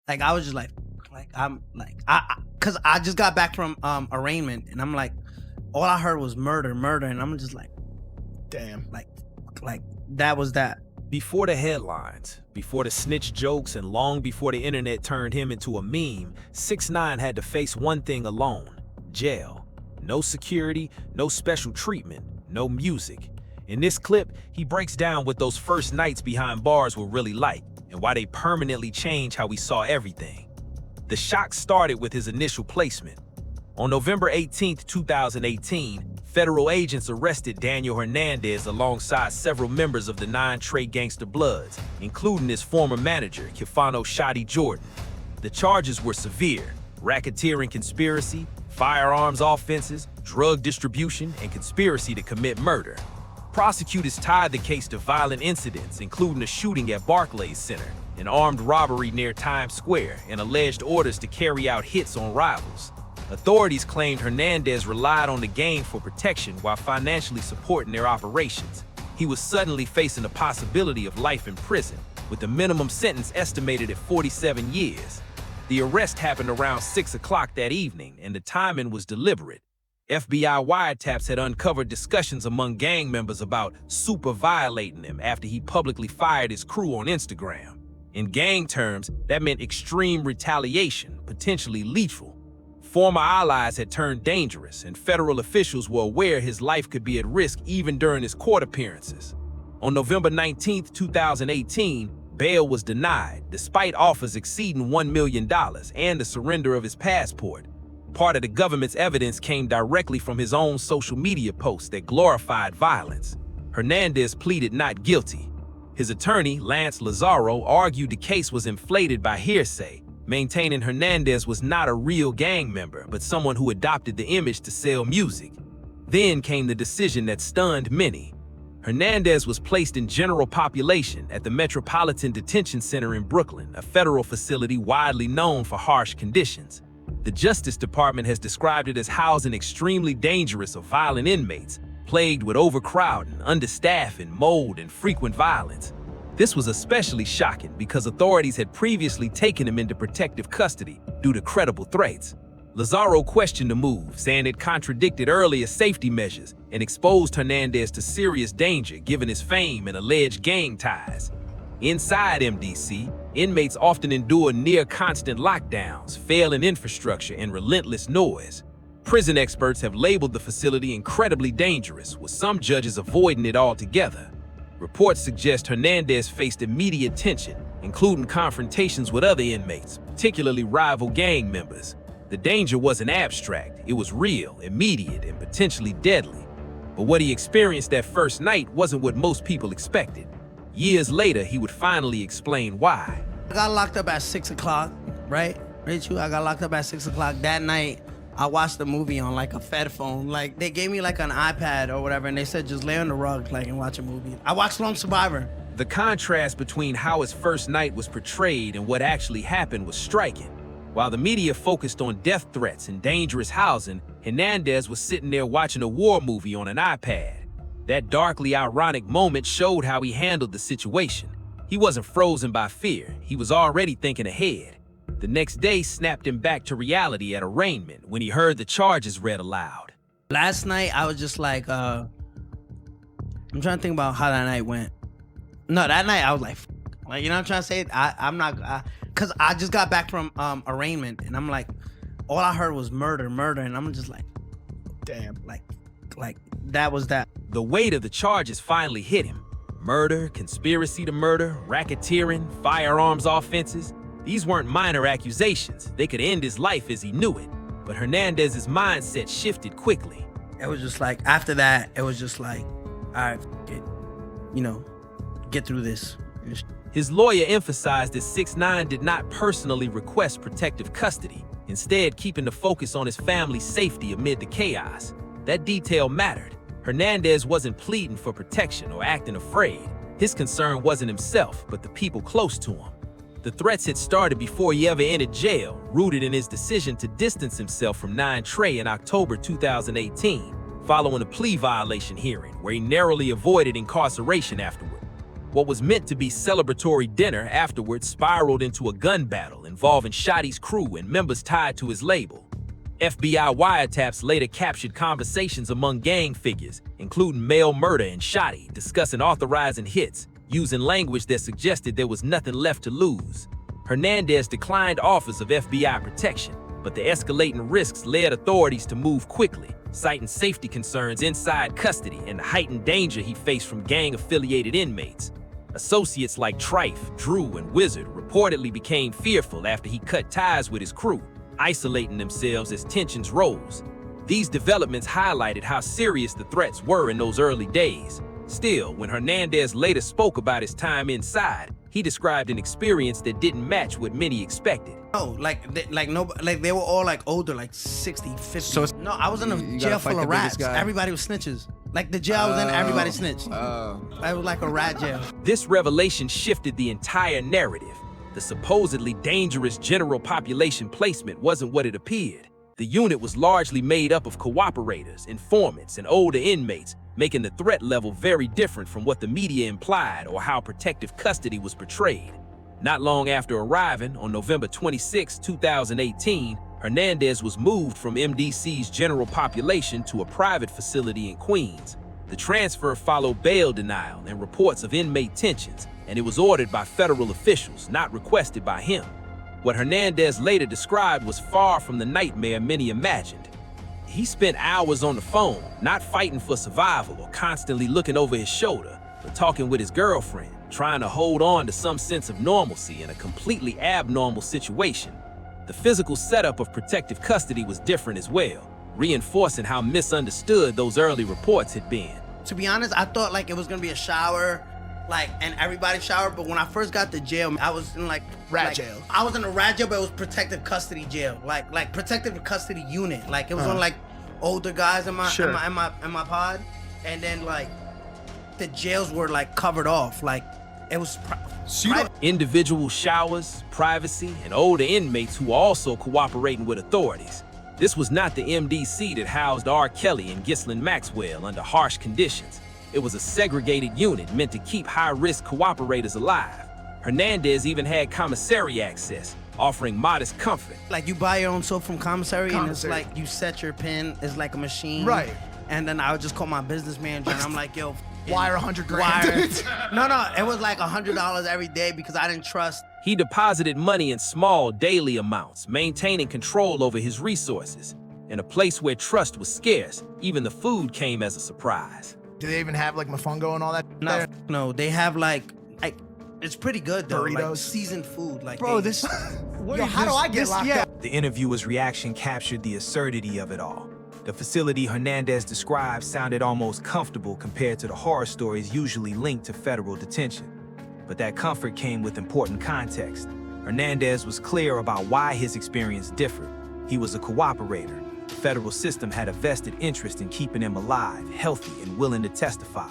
Like I was just like I'm like cause I just got back from arraignment and I'm like, all I heard was murder, and I'm just like, Damn. like that was that. Before the headlines, before the snitch jokes, and long before the internet turned him into a meme, 6ix9ine had to face one thing alone: jail. No security, no special treatment, no music. In this clip, he breaks down what those first nights behind bars were really like, and why they permanently changed how we saw everything. The shock started with his initial placement. On November 18, 2018, federal agents arrested Daniel Hernandez alongside several members of the 9 Trey Gangsta Bloods, including his former manager, Kefano Shotty Jordan. The charges were severe: racketeering conspiracy, firearms offenses, drug distribution, and conspiracy to commit murder. Prosecutors tied the case to violent incidents, including a shooting at Barclays Center, an armed robbery near Times Square, and alleged orders to carry out hits on rivals. Authorities claimed Hernandez relied on the gang for protection while financially supporting their operations. He was suddenly facing the possibility of life in prison, with the minimum sentence estimated at 47 years. The arrest happened around 6 o'clock that evening, and the timing was deliberate. FBI wiretaps had uncovered discussions among gang members about super violating him after he publicly fired his crew on Instagram. In gang terms, that meant extreme retaliation, potentially lethal. Former allies had turned dangerous, and federal officials were aware his life could be at risk even during his court appearances. On November 19, 2018, bail was denied, despite offers exceeding $1 million and the surrender of his passport. Part of the government's evidence came directly from his own social media posts that glorified violence. Hernandez pleaded not guilty. His attorney, Lance Lazaro, argued the case was inflated by hearsay, maintaining Hernandez was not a real gang member, but someone who adopted the image to sell music. Then came the decision that stunned many. Hernandez was placed in general population at the Metropolitan Detention Center in Brooklyn, a federal facility widely known for harsh conditions. The Justice Department has described it as housing extremely dangerous or violent inmates, plagued with overcrowding, understaffing, mold, and frequent violence. This was especially shocking because authorities had previously taken him into protective custody due to credible threats. Lazaro questioned the move, saying it contradicted earlier safety measures and exposed Hernandez to serious danger given his fame and alleged gang ties. Inside MDC, inmates often endure near-constant lockdowns, failing infrastructure, and relentless noise. Prison experts have labeled the facility incredibly dangerous, with some judges avoiding it altogether. Reports suggest Hernandez faced immediate tension, including confrontations with other inmates, particularly rival gang members. The danger wasn't abstract, it was real, immediate, and potentially deadly. But what he experienced that first night wasn't what most people expected. Years later, he would finally explain why. I got locked up at 6 o'clock, right? Rachel, I got locked up at 6 o'clock. That night, I watched the movie on like a Fed phone. Like they gave me like an iPad or whatever, and they said just lay on the rug like and watch a movie. I watched Lone Survivor. The contrast between how his first night was portrayed and what actually happened was striking. While the media focused on death threats and dangerous housing, Hernandez was sitting there watching a war movie on an iPad. That darkly ironic moment showed how he handled the situation. He wasn't frozen by fear, he was already thinking ahead. The next day snapped him back to reality at arraignment when he heard the charges read aloud. Last night, I was just like, I'm trying to think about how that night went. No, that night I was like, you know what I'm trying to say? I'm not, cause I just got back from arraignment and I'm like, all I heard was murder, and I'm just like, Damn. like that was that. The weight of the charges finally hit him. Murder, conspiracy to murder, racketeering, firearms offenses. These weren't minor accusations. They could end his life as he knew it. But Hernandez's mindset shifted quickly. It was just like, after that, it was just like, all right, get through this. His lawyer emphasized that 6ix9ine did not personally request protective custody, instead keeping the focus on his family's safety amid the chaos. That detail mattered. Hernandez wasn't pleading for protection or acting afraid. His concern wasn't himself, but the people close to him. The threats had started before he ever entered jail, rooted in his decision to distance himself from 9 Trey in October 2018, following a plea violation hearing where he narrowly avoided incarceration afterward. What was meant to be celebratory dinner afterwards spiraled into a gun battle in involving Shotty's crew and members tied to his label. FBI wiretaps later captured conversations among gang figures, including Mel Murder and Shotty, discussing authorizing hits, using language that suggested there was nothing left to lose. Hernandez declined offers of FBI protection, but the escalating risks led authorities to move quickly, citing safety concerns inside custody and the heightened danger he faced from gang-affiliated inmates. Associates like Trife, Drew, and Wizard reportedly became fearful after he cut ties with his crew, isolating themselves as tensions rose. These developments highlighted how serious the threats were in those early days. Still, when Hernandez later spoke about his time inside, he described an experience that didn't match what many expected. No, they were all like older, like 60, 50. So no, I was in a you jail gotta fight full of the biggest rats. guy. Everybody was snitches. Like the jail I was in, everybody snitched. I was like a rat jail. This revelation shifted the entire narrative. The supposedly dangerous general population placement wasn't what it appeared. The unit was largely made up of cooperators, informants, and older inmates, making the threat level very different from what the media implied or how protective custody was portrayed. Not long after arriving, on November 26, 2018, Hernandez was moved from MDC's general population to a private facility in Queens. The transfer followed bail denial and reports of inmate tensions, and it was ordered by federal officials, not requested by him. What Hernandez later described was far from the nightmare many imagined. He spent hours on the phone, not fighting for survival or constantly looking over his shoulder, but talking with his girlfriend, trying to hold on to some sense of normalcy in a completely abnormal situation. The physical setup of protective custody was different as well, reinforcing how misunderstood those early reports had been. To be honest, I thought like it was gonna be a shower, and everybody showered, but when I first got to jail, I was in Rat jail. I was in a rat jail, but it was protective custody jail, like protective custody unit. Like it was on like older guys in my in my pod, and then like the jails were like covered off, like it was private. Individual showers, privacy, and older inmates who were also cooperating with authorities. This was not the MDC that housed R. Kelly and Ghislaine Maxwell under harsh conditions. It was a segregated unit meant to keep high-risk cooperators alive. Hernandez even had commissary access, offering modest comfort. Like you buy your own soap from commissary, and it's Commissary. like you set your pin, it's like a machine. Right. And then I would just call my business manager, and I'm like, yo, Wire 100 grand. wire. No, it was like $100 every day because I didn't trust. He deposited money in small daily amounts, maintaining control over his resources. In a place where trust was scarce, even the food came as a surprise. Do they even have like mofongo and all that? there? No, they have like it's pretty good though. Like Burritos. seasoned food. Like Bro, they- this. Yo, how do I get locked up? The interviewer's reaction captured the absurdity of it all. The facility Hernandez described sounded almost comfortable compared to the horror stories usually linked to federal detention. But that comfort came with important context. Hernandez was clear about why his experience differed. He was a cooperator. The federal system had a vested interest in keeping him alive, healthy, and willing to testify.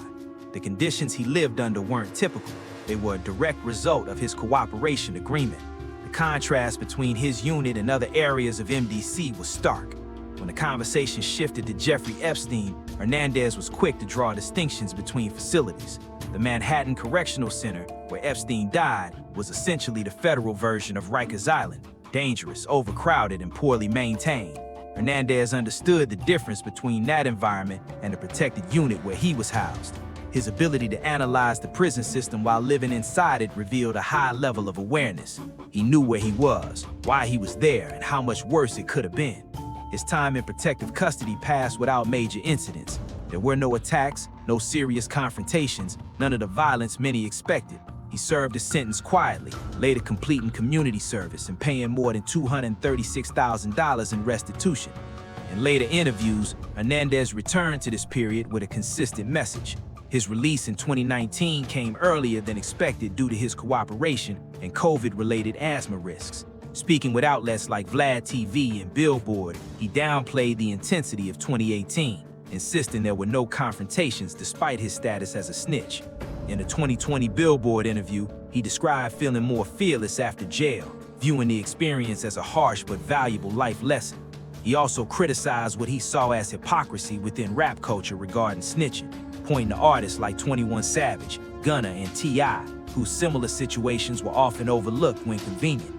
The conditions he lived under weren't typical. They were a direct result of his cooperation agreement. The contrast between his unit and other areas of MDC was stark. When the conversation shifted to Jeffrey Epstein, Hernandez was quick to draw distinctions between facilities. The Manhattan Correctional Center, where Epstein died, was essentially the federal version of Rikers Island, dangerous, overcrowded, and poorly maintained. Hernandez understood the difference between that environment and the protected unit where he was housed. His ability to analyze the prison system while living inside it revealed a high level of awareness. He knew where he was, why he was there, and how much worse it could have been. His time in protective custody passed without major incidents. There were no attacks, no serious confrontations, none of the violence many expected. He served his sentence quietly, later completing community service and paying more than $236,000 in restitution. In later interviews, Hernandez returned to this period with a consistent message. His release in 2019 came earlier than expected due to his cooperation and COVID-related asthma risks. Speaking with outlets like Vlad TV and Billboard, he downplayed the intensity of 2018, insisting there were no confrontations despite his status as a snitch. In a 2020 Billboard interview, he described feeling more fearless after jail, viewing the experience as a harsh but valuable life lesson. He also criticized what he saw as hypocrisy within rap culture regarding snitching, pointing to artists like 21 Savage, Gunna, and T.I., whose similar situations were often overlooked when convenient.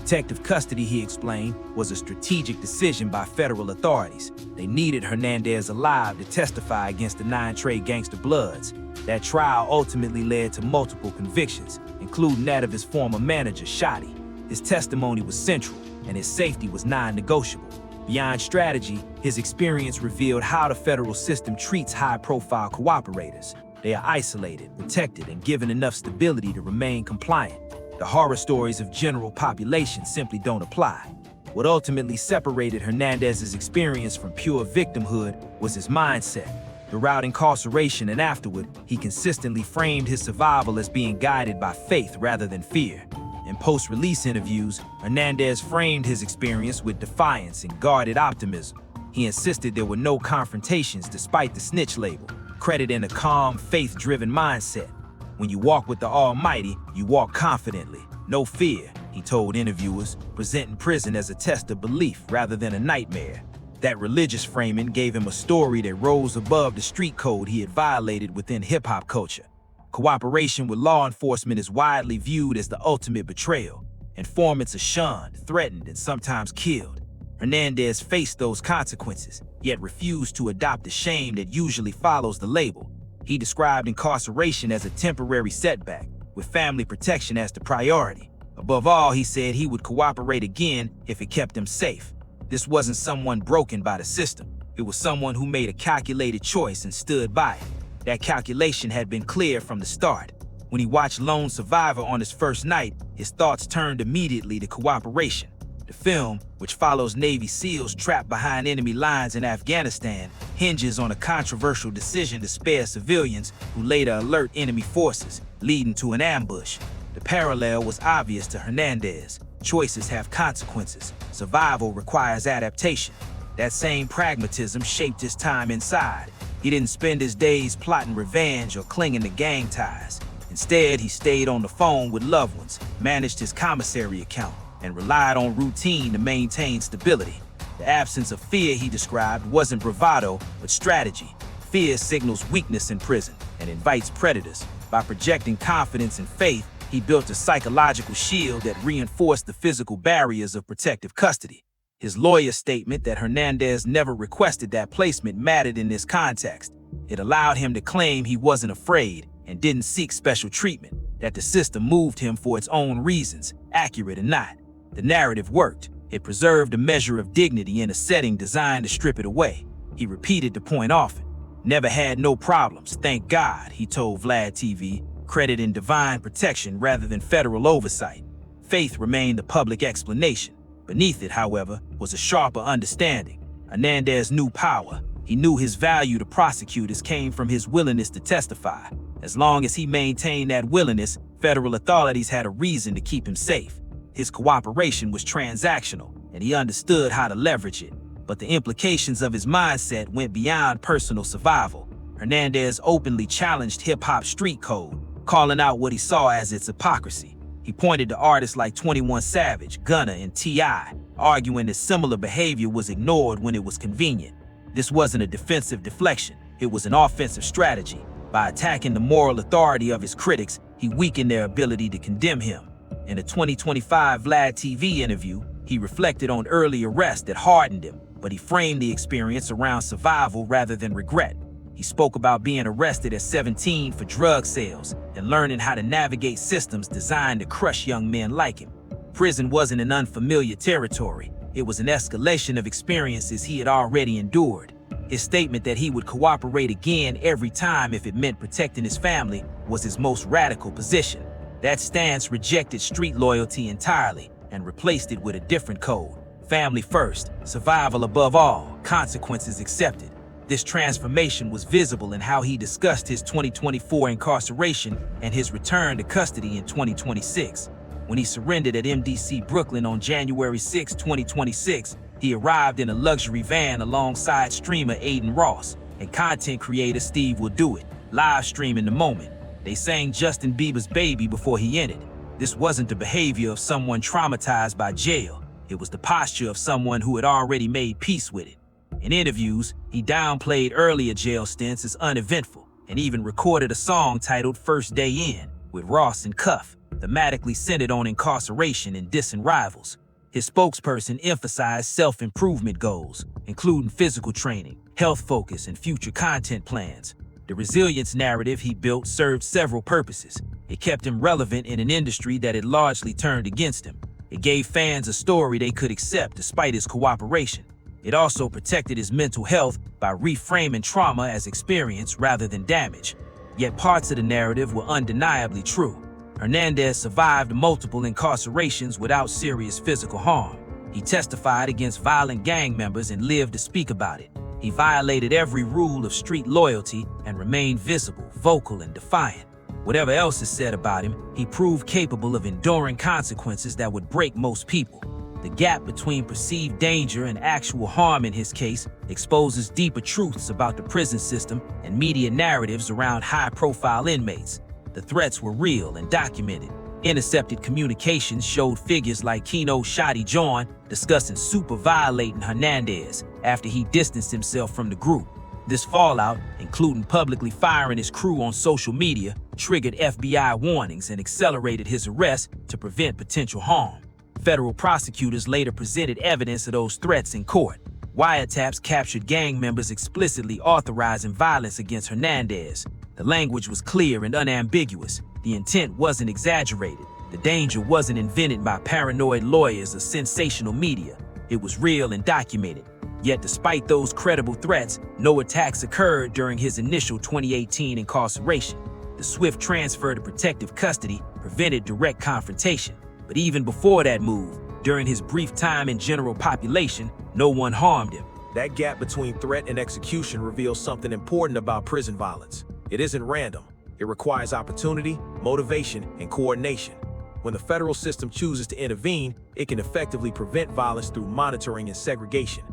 Protective custody, he explained, was a strategic decision by federal authorities. They needed Hernandez alive to testify against the 9 Trey gangster bloods. That trial ultimately led to multiple convictions, including that of his former manager, Shotty. His testimony was central, and his safety was non-negotiable. Beyond strategy, his experience revealed how the federal system treats high-profile cooperators. They are isolated, protected, and given enough stability to remain compliant. The horror stories of general population simply don't apply. What ultimately separated Hernandez's experience from pure victimhood was his mindset. Throughout incarceration and afterward, he consistently framed his survival as being guided by faith rather than fear. In post-release interviews, Hernandez framed his experience with defiance and guarded optimism. He insisted there were no confrontations despite the snitch label, crediting a calm, faith-driven mindset. When you walk with the Almighty, you walk confidently, no fear, he told interviewers, presenting prison as a test of belief rather than a nightmare. That religious framing gave him a story that rose above the street code he had violated within hip-hop culture. Cooperation with law enforcement is widely viewed as the ultimate betrayal. Informants are shunned, threatened, and sometimes killed. Hernandez faced those consequences, yet refused to adopt the shame that usually follows the label. He described incarceration as a temporary setback, with family protection as the priority. Above all, he said he would cooperate again if it kept him safe. This wasn't someone broken by the system. It was someone who made a calculated choice and stood by it. That calculation had been clear from the start. When he watched Lone Survivor on his first night, his thoughts turned immediately to cooperation. The film, which follows Navy SEALs trapped behind enemy lines in Afghanistan, hinges on a controversial decision to spare civilians who later alert enemy forces, leading to an ambush. The parallel was obvious to Hernandez. Choices have consequences. Survival requires adaptation. That same pragmatism shaped his time inside. He didn't spend his days plotting revenge or clinging to gang ties. Instead, he stayed on the phone with loved ones, managed his commissary account, and relied on routine to maintain stability. The absence of fear he described wasn't bravado, but strategy. Fear signals weakness in prison and invites predators. By projecting confidence and faith, he built a psychological shield that reinforced the physical barriers of protective custody. His lawyer's statement that Hernandez never requested that placement mattered in this context. It allowed him to claim he wasn't afraid and didn't seek special treatment, that the system moved him for its own reasons, accurate or not. The narrative worked. It preserved a measure of dignity in a setting designed to strip it away. He repeated the point often. Never had no problems, thank God, he told Vlad TV, crediting divine protection rather than federal oversight. Faith remained the public explanation. Beneath it, however, was a sharper understanding. Hernandez knew power. He knew his value to prosecutors came from his willingness to testify. As long as he maintained that willingness, federal authorities had a reason to keep him safe. His cooperation was transactional, and he understood how to leverage it. But the implications of his mindset went beyond personal survival. Hernandez openly challenged hip-hop street code, calling out what he saw as its hypocrisy. He pointed to artists like 21 Savage, Gunna, and T.I., arguing that similar behavior was ignored when it was convenient. This wasn't a defensive deflection, it was an offensive strategy. By attacking the moral authority of his critics, he weakened their ability to condemn him. In a 2025 Vlad TV interview, he reflected on early arrests that hardened him, but he framed the experience around survival rather than regret. He spoke about being arrested at 17 for drug sales and learning how to navigate systems designed to crush young men like him. Prison wasn't an unfamiliar territory. It was an escalation of experiences he had already endured. His statement that he would cooperate again every time if it meant protecting his family was his most radical position. That stance rejected street loyalty entirely and replaced it with a different code. Family first, survival above all, consequences accepted. This transformation was visible in how he discussed his 2024 incarceration and his return to custody in 2026. When he surrendered at MDC Brooklyn on January 6, 2026, he arrived in a luxury van alongside streamer Aiden Ross and content creator Steve Will Do It, live streaming the moment. They sang Justin Bieber's Baby before he entered. This wasn't the behavior of someone traumatized by jail. It was the posture of someone who had already made peace with it. In interviews, he downplayed earlier jail stints as uneventful and even recorded a song titled First Day In with Ross and Cuff. thematically centered on incarceration and dissing rivals. His spokesperson emphasized self-improvement goals, including physical training, health focus, and future content plans. The resilience narrative he built served several purposes. It kept him relevant in an industry that had largely turned against him. It gave fans a story they could accept despite his cooperation. It also protected his mental health by reframing trauma as experience rather than damage. Yet parts of the narrative were undeniably true. Hernandez survived multiple incarcerations without serious physical harm. He testified against violent gang members and lived to speak about it. He violated every rule of street loyalty and remained visible, vocal, and defiant. Whatever else is said about him, he proved capable of enduring consequences that would break most people. The gap between perceived danger and actual harm in his case exposes deeper truths about the prison system and media narratives around high-profile inmates. The threats were real and documented. Intercepted communications showed figures like Keno Shotty John discussing super violating Hernandez after he distanced himself from the group. This fallout, including publicly firing his crew on social media, triggered FBI warnings and accelerated his arrest to prevent potential harm. Federal prosecutors later presented evidence of those threats in court. Wiretaps captured gang members explicitly authorizing violence against Hernandez. The language was clear and unambiguous. The intent wasn't exaggerated. The danger wasn't invented by paranoid lawyers or sensational media. It was real and documented. Yet despite those credible threats, no attacks occurred during his initial 2018 incarceration. The swift transfer to protective custody prevented direct confrontation. But even before that move, during his brief time in general population, no one harmed him. That gap between threat and execution reveals something important about prison violence. It isn't random. It requires opportunity, motivation, and coordination. When the federal system chooses to intervene, it can effectively prevent violence through monitoring and segregation.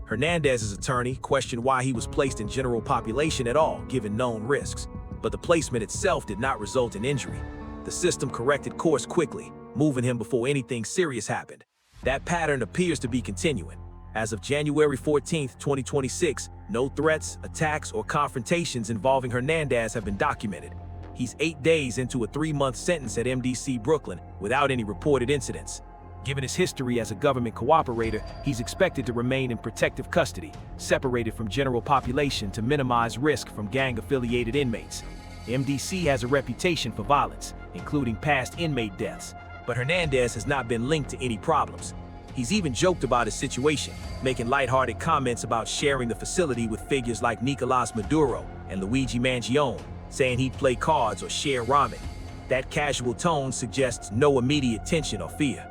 Hernandez's attorney questioned why he was placed in general population at all, given known risks. But the placement itself did not result in injury. The system corrected course quickly, moving him before anything serious happened. That pattern appears to be continuing. As of January 14, 2026, no threats, attacks, or confrontations involving Hernandez have been documented. He's 8 days into a 3-month sentence at MDC Brooklyn without any reported incidents. Given his history as a government cooperator, he's expected to remain in protective custody, separated from general population to minimize risk from gang-affiliated inmates. MDC has a reputation for violence, including past inmate deaths, but Hernandez has not been linked to any problems. He's even joked about his situation, making lighthearted comments about sharing the facility with figures like Nicolas Maduro and Luigi Mangione, saying he'd play cards or share ramen. That casual tone suggests no immediate tension or fear.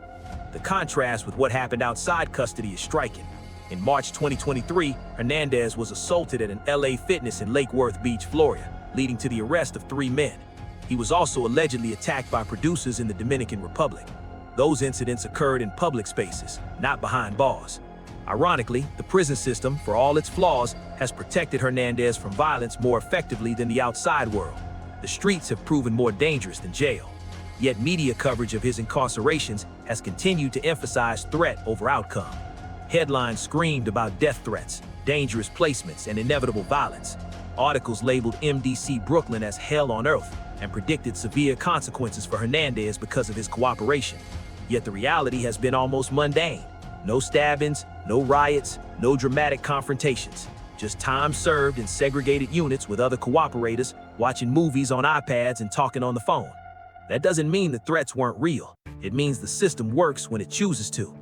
The contrast with what happened outside custody is striking. In March 2023, Hernandez was assaulted at an LA Fitness in Lake Worth Beach, Florida, leading to the arrest of 3 men. He was also allegedly attacked by producers in the Dominican Republic. Those incidents occurred in public spaces, not behind bars. Ironically, the prison system, for all its flaws, has protected Hernandez from violence more effectively than the outside world. The streets have proven more dangerous than jail. Yet media coverage of his incarcerations has continued to emphasize threat over outcome. Headlines screamed about death threats, dangerous placements, and inevitable violence. Articles labeled MDC Brooklyn as hell on earth and predicted severe consequences for Hernandez because of his cooperation. Yet the reality has been almost mundane. No stabbings, no riots, no dramatic confrontations. Just time served in segregated units with other cooperators, watching movies on iPads and talking on the phone. That doesn't mean the threats weren't real. It means the system works when it chooses to.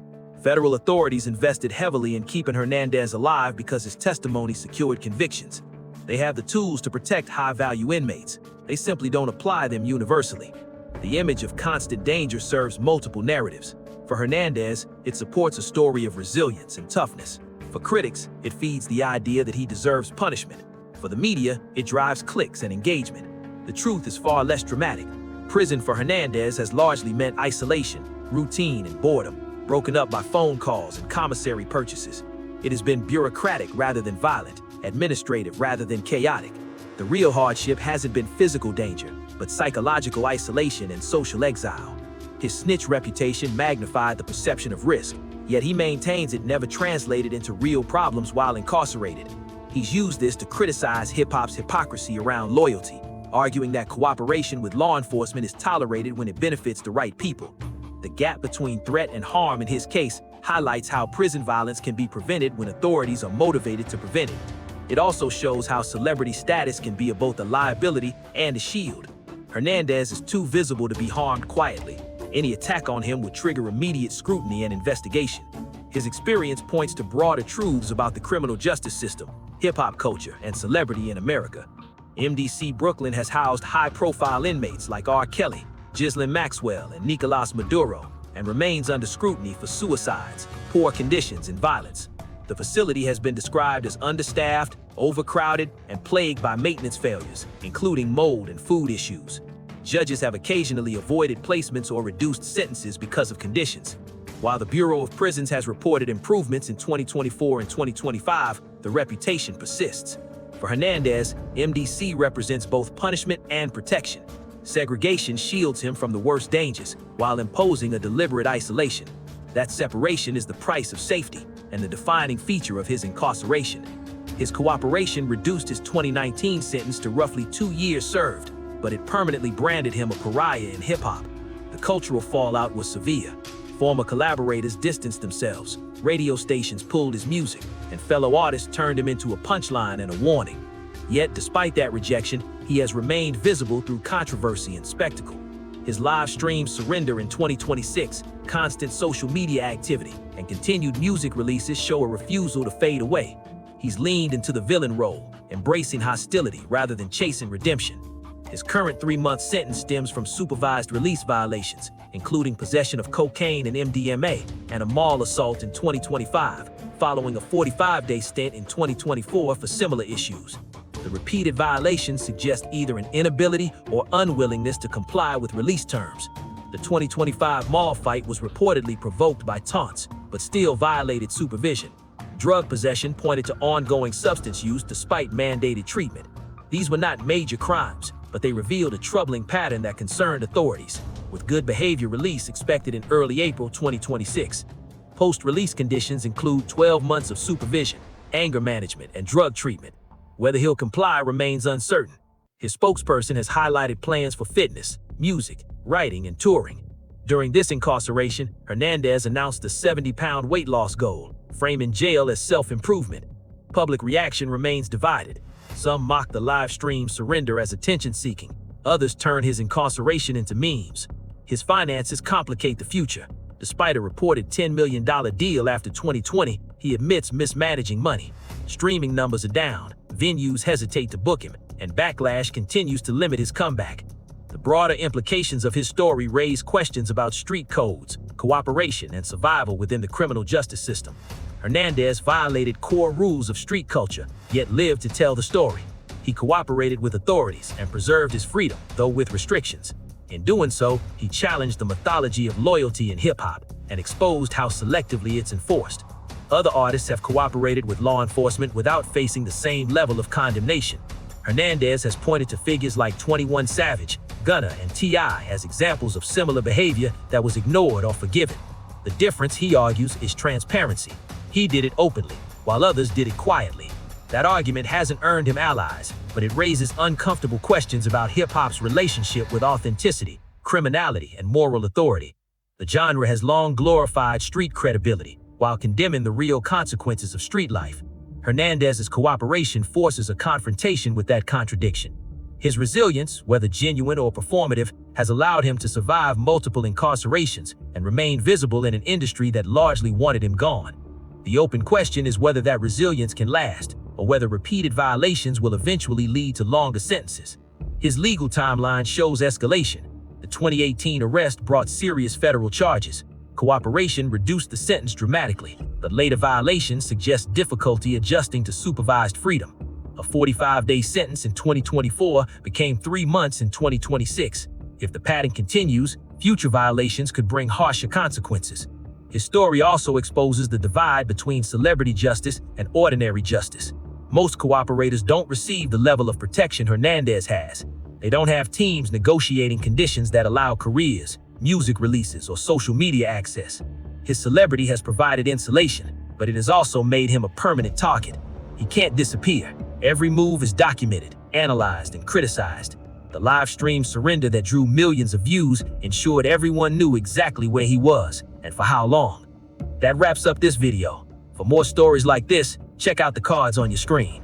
Federal authorities invested heavily in keeping Hernandez alive because his testimony secured convictions. They have the tools to protect high-value inmates. They simply don't apply them universally. The image of constant danger serves multiple narratives. For Hernandez, it supports a story of resilience and toughness. For critics, it feeds the idea that he deserves punishment. For the media, it drives clicks and engagement. The truth is far less dramatic. Prison for Hernandez has largely meant isolation, routine, and boredom, broken up by phone calls and commissary purchases. It has been bureaucratic rather than violent, administrative rather than chaotic. The real hardship hasn't been physical danger, but psychological isolation and social exile. His snitch reputation magnified the perception of risk, yet he maintains it never translated into real problems while incarcerated. He's used this to criticize hip-hop's hypocrisy around loyalty. arguing that cooperation with law enforcement is tolerated when it benefits the right people. The gap between threat and harm in his case highlights how prison violence can be prevented when authorities are motivated to prevent it. It also shows how celebrity status can be both a liability and a shield. Hernandez is too visible to be harmed quietly. Any attack on him would trigger immediate scrutiny and investigation. His experience points to broader truths about the criminal justice system, hip-hop culture, and celebrity in America. MDC Brooklyn has housed high-profile inmates like R. Kelly, Ghislaine Maxwell, and Nicolas Maduro, and remains under scrutiny for suicides, poor conditions, and violence. The facility has been described as understaffed, overcrowded, and plagued by maintenance failures, including mold and food issues. Judges have occasionally avoided placements or reduced sentences because of conditions. While the Bureau of Prisons has reported improvements in 2024 and 2025, the reputation persists. For Hernandez, MDC represents both punishment and protection. Segregation shields him from the worst dangers, while imposing a deliberate isolation. That separation is the price of safety and the defining feature of his incarceration. His cooperation reduced his 2019 sentence to roughly 2 years served, but it permanently branded him a pariah in hip-hop. The cultural fallout was severe. Former collaborators distanced themselves, radio stations pulled his music, and fellow artists turned him into a punchline and a warning. Yet, despite that rejection, he has remained visible through controversy and spectacle. His live stream Surrender in 2026, constant social media activity, and continued music releases show a refusal to fade away. He's leaned into the villain role, embracing hostility rather than chasing redemption. His current 3-month sentence stems from supervised release violations, including possession of cocaine and MDMA, and a mall assault in 2025, following a 45-day stint in 2024 for similar issues. The repeated violations suggest either an inability or unwillingness to comply with release terms. The 2025 mall fight was reportedly provoked by taunts, but still violated supervision. Drug possession pointed to ongoing substance use despite mandated treatment. These were not major crimes, but they revealed a troubling pattern that concerned authorities, with good behavior release expected in early April 2026. Post-release conditions include 12 months of supervision, anger management, and drug treatment. Whether he'll comply remains uncertain. His spokesperson has highlighted plans for fitness, music, writing, and touring. During this incarceration, Hernandez announced a 70-pound weight loss goal, framing jail as self-improvement. Public reaction remains divided. Some mock the live stream Surrender as attention-seeking. Others turn his incarceration into memes. His finances complicate the future. Despite a reported $10 million deal after 2020, he admits mismanaging money. Streaming numbers are down, venues hesitate to book him, and backlash continues to limit his comeback. The broader implications of his story raise questions about street codes, cooperation, and survival within the criminal justice system. Hernandez violated core rules of street culture, yet lived to tell the story. He cooperated with authorities and preserved his freedom, though with restrictions. In doing so, he challenged the mythology of loyalty in hip-hop and exposed how selectively it's enforced. Other artists have cooperated with law enforcement without facing the same level of condemnation. Hernandez has pointed to figures like 21 Savage, Gunna, and T.I. as examples of similar behavior that was ignored or forgiven. The difference, he argues, is transparency. He did it openly, while others did it quietly. That argument hasn't earned him allies, but it raises uncomfortable questions about hip-hop's relationship with authenticity, criminality, and moral authority. The genre has long glorified street credibility, while condemning the real consequences of street life. Hernandez's cooperation forces a confrontation with that contradiction. His resilience, whether genuine or performative, has allowed him to survive multiple incarcerations and remain visible in an industry that largely wanted him gone. The open question is whether that resilience can last, or whether repeated violations will eventually lead to longer sentences. His legal timeline shows escalation. The 2018 arrest brought serious federal charges. Cooperation reduced the sentence dramatically, but later violations suggest difficulty adjusting to supervised freedom. A 45-day sentence in 2024 became 3 months in 2026. If the pattern continues, future violations could bring harsher consequences. His story also exposes the divide between celebrity justice and ordinary justice. Most cooperators don't receive the level of protection Hernandez has. They don't have teams negotiating conditions that allow careers, music releases, or social media access. His celebrity has provided insulation, but it has also made him a permanent target. He can't disappear. Every move is documented, analyzed, and criticized. The live stream surrender that drew millions of views ensured everyone knew exactly where he was and for how long. That wraps up this video. For more stories like this, check out the cards on your screen.